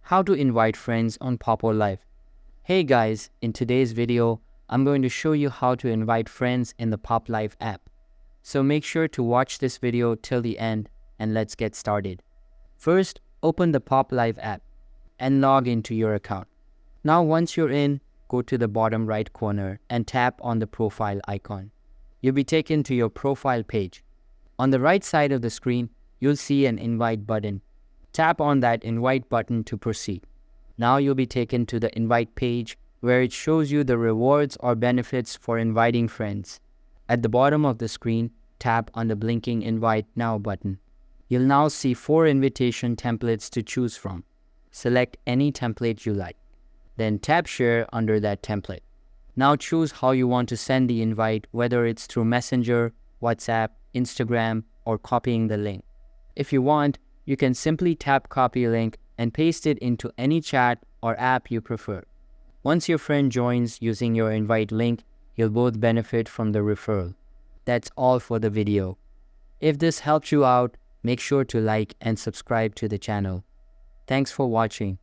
How to invite friends on Poppo Live. Hey guys, in today's video, I'm going to show you how to invite friends in the Pop Live app. So make sure to watch this video till the end and let's get started. First, open the Pop Live app and log into your account. Now once you're in, go to the bottom right corner and tap on the profile icon. You'll be taken to your profile page. On the right side of the screen, you'll see an invite button. Tap on that invite button to proceed. Now you'll be taken to the invite page where it shows you the rewards or benefits for inviting friends. At the bottom of the screen, tap on the blinking Invite Now button. You'll now see 4 invitation templates to choose from. Select any template you like. Then tap Share under that template. Now choose how you want to send the invite, whether it's through Messenger, WhatsApp, Instagram, or copying the link. If you want, you can simply tap Copy Link and paste it into any chat or app you prefer. Once your friend joins using your invite link, you'll both benefit from the referral. That's all for the video. If this helped you out, make sure to like and subscribe to the channel. Thanks for watching.